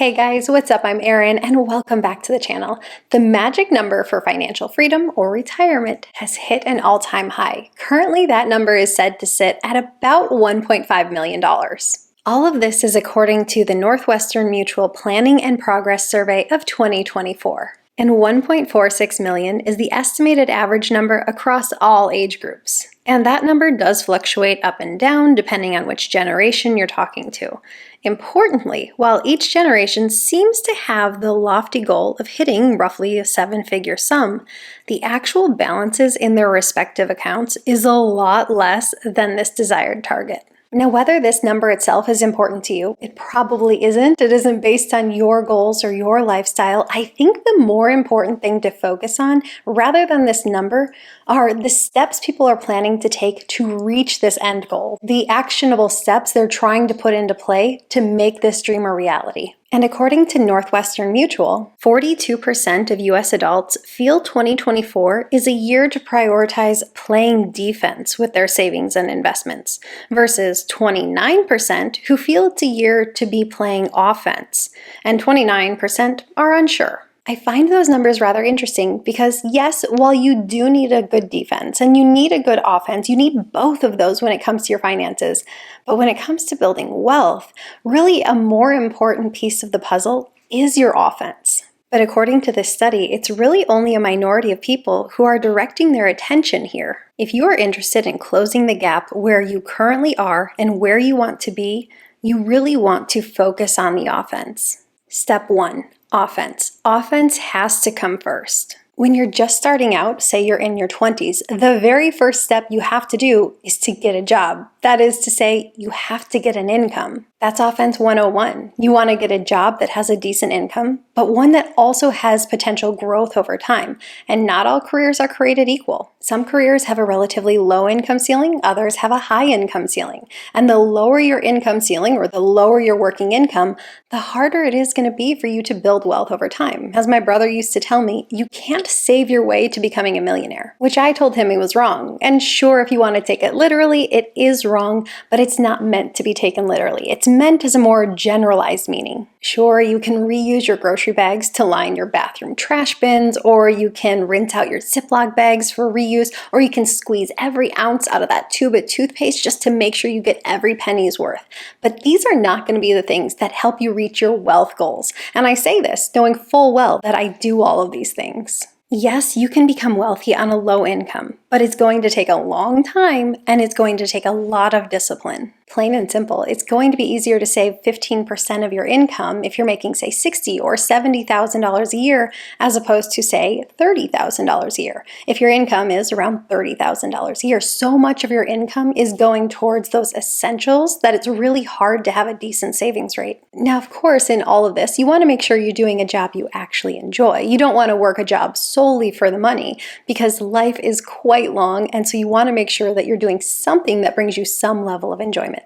Hey guys, what's up? I'm Erin and welcome back to the channel. The magic number for financial freedom or retirement has hit an all-time high. Currently, that number is said to sit at about $1.5 million. All of this is according to the Northwestern Mutual Planning and Progress Survey of 2024. And 1.46 million is the estimated average number across all age groups. And that number does fluctuate up and down depending on which generation you're talking to. Importantly, while each generation seems to have the lofty goal of hitting roughly a seven-figure sum, the actual balances in their respective accounts is a lot less than this desired target. Now, whether this number itself is important to you, it probably isn't. It isn't based on your goals or your lifestyle. I think the more important thing to focus on, rather than this number, are the steps people are planning to take to reach this end goal, the actionable steps they're trying to put into play to make this dream a reality. And according to Northwestern Mutual, 42% of US adults feel 2024 is a year to prioritize playing defense with their savings and investments, versus 29% who feel it's a year to be playing offense, and 29% are unsure. I find those numbers rather interesting because yes, while you do need a good defense and you need a good offense, you need both of those when it comes to your finances. But when it comes to building wealth, really a more important piece of the puzzle is your offense. But according to this study, it's really only a minority of people who are directing their attention here. If you are interested in closing the gap where you currently are and where you want to be, you really want to focus on the offense. Step 1. Offense. Offense has to come first. When you're just starting out, say you're in your 20s, the very first step you have to do is to get a job. That is to say, you have to get an income. That's offense 101. You want to get a job that has a decent income, but one that also has potential growth over time. And not all careers are created equal. Some careers have a relatively low income ceiling, others have a high income ceiling. And the lower your income ceiling or the lower your working income, the harder it is going to be for you to build wealth over time. As my brother used to tell me, you can't save your way to becoming a millionaire, which I told him he was wrong. And sure, if you want to take it literally, it is wrong, but it's not meant to be taken literally. It's meant as a more generalized meaning. Sure, you can reuse your grocery bags to line your bathroom trash bins, or you can rinse out your Ziploc bags for reuse, or you can squeeze every ounce out of that tube of toothpaste just to make sure you get every penny's worth. But these are not going to be the things that help you reach your wealth goals. And I say this knowing full well that I do all of these things. Yes, you can become wealthy on a low income, but it's going to take a long time and it's going to take a lot of discipline. Plain and simple, it's going to be easier to save 15% of your income if you're making, say, $60,000 or $70,000 a year, as opposed to, say, $30,000 a year. If your income is around $30,000 a year, so much of your income is going towards those essentials that it's really hard to have a decent savings rate. Now, of course, in all of this, you want to make sure you're doing a job you actually enjoy. You don't want to work a job solely for the money because life is quite long, and so you want to make sure that you're doing something that brings you some level of enjoyment.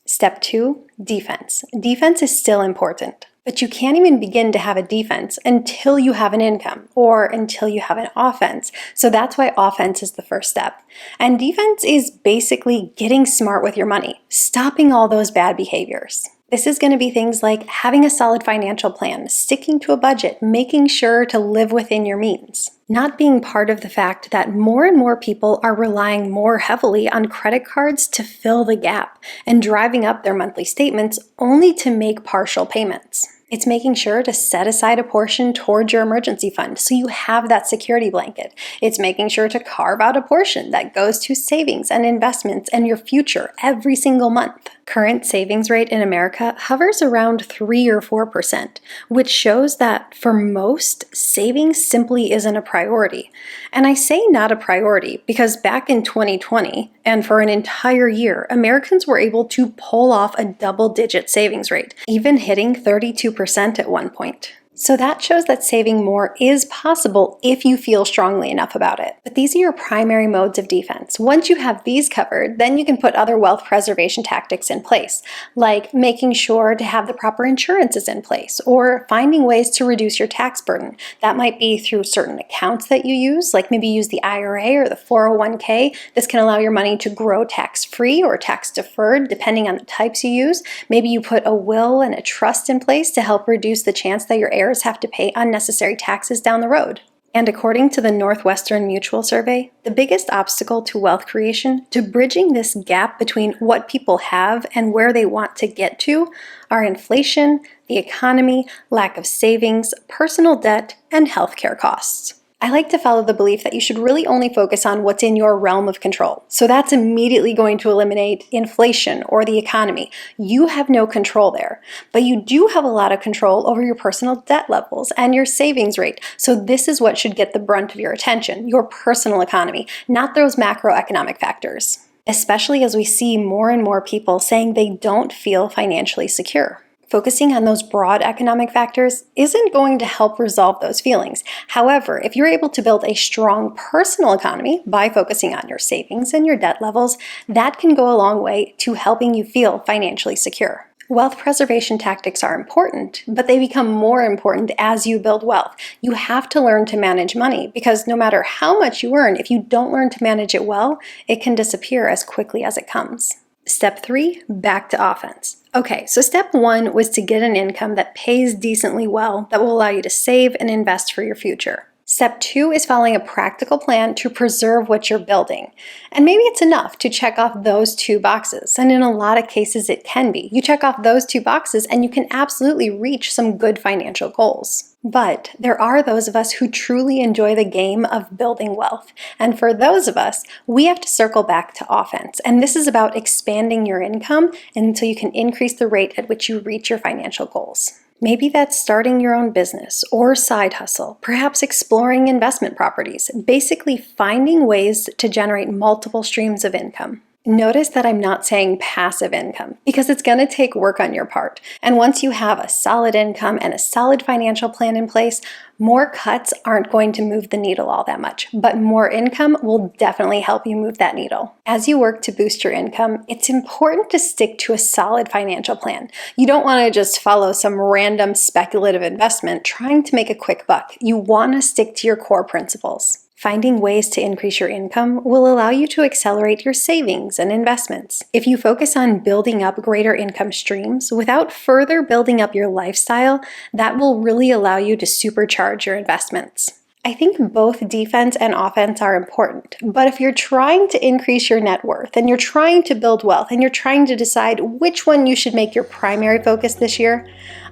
Step 2, defense. Defense is still important, but you can't even begin to have a defense until you have an income or until you have an offense. So that's why offense is the first step. And defense is basically getting smart with your money, stopping all those bad behaviors. This is going to be things like having a solid financial plan, sticking to a budget, making sure to live within your means. Not being part of the fact that more and more people are relying more heavily on credit cards to fill the gap and driving up their monthly statements only to make partial payments. It's making sure to set aside a portion towards your emergency fund so you have that security blanket. It's making sure to carve out a portion that goes to savings and investments and your future every single month. Current savings rate in America hovers around 3 or 4%, which shows that for most, savings simply isn't a priority. And I say not a priority because back in 2020, and for an entire year, Americans were able to pull off a double-digit savings rate, even hitting 32% at one point. So that shows that saving more is possible if you feel strongly enough about it. But these are your primary modes of defense. Once you have these covered, then you can put other wealth preservation tactics in place, like making sure to have the proper insurances in place, or finding ways to reduce your tax burden. That might be through certain accounts that you use, like maybe use the IRA or the 401k. This can allow your money to grow tax-free or tax-deferred, depending on the types you use. Maybe you put a will and a trust in place to help reduce the chance that your heirs have to pay unnecessary taxes down the road. And according to the Northwestern Mutual survey, the biggest obstacle to wealth creation, to bridging this gap between what people have and where they want to get to, are inflation, the economy, lack of savings, personal debt, and healthcare costs. I like to follow the belief that you should really only focus on what's in your realm of control. So that's immediately going to eliminate inflation or the economy. You have no control there, but you do have a lot of control over your personal debt levels and your savings rate. So this is what should get the brunt of your attention, your personal economy, not those macroeconomic factors. Especially as we see more and more people saying they don't feel financially secure. Focusing on those broad economic factors isn't going to help resolve those feelings. However, if you're able to build a strong personal economy by focusing on your savings and your debt levels, that can go a long way to helping you feel financially secure. Wealth preservation tactics are important, but they become more important as you build wealth. You have to learn to manage money because no matter how much you earn, if you don't learn to manage it well, it can disappear as quickly as it comes. Step 3, back to offense. Okay, so step 1 was to get an income that pays decently well that will allow you to save and invest for your future. Step 2 is following a practical plan to preserve what you're building. And maybe it's enough to check off those 2 boxes. And in a lot of cases, it can be. You check off those 2 boxes and you can absolutely reach some good financial goals. But there are those of us who truly enjoy the game of building wealth. And for those of us, we have to circle back to offense. And this is about expanding your income until you can increase the rate at which you reach your financial goals. Maybe that's starting your own business or side hustle, perhaps exploring investment properties, basically finding ways to generate multiple streams of income. Notice that I'm not saying passive income because it's going to take work on your part. And once you have a solid income and a solid financial plan in place, more cuts aren't going to move the needle all that much, but more income will definitely help you move that needle. As you work to boost your income, it's important to stick to a solid financial plan. You don't want to just follow some random speculative investment trying to make a quick buck. You want to stick to your core principles. Finding ways to increase your income will allow you to accelerate your savings and investments. If you focus on building up greater income streams without further building up your lifestyle, that will really allow you to supercharge your investments. I think both defense and offense are important, but if you're trying to increase your net worth and you're trying to build wealth and you're trying to decide which one you should make your primary focus this year,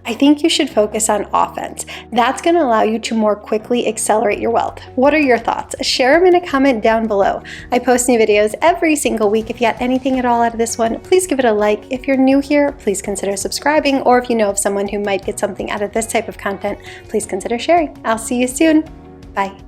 I think you should focus on offense. That's going to allow you to more quickly accelerate your wealth. What are your thoughts? Share them in a comment down below. I post new videos every single week. If you got anything at all out of this one, please give it a like. If you're new here, please consider subscribing, or if you know of someone who might get something out of this type of content, please consider sharing. I'll see you soon. Bye.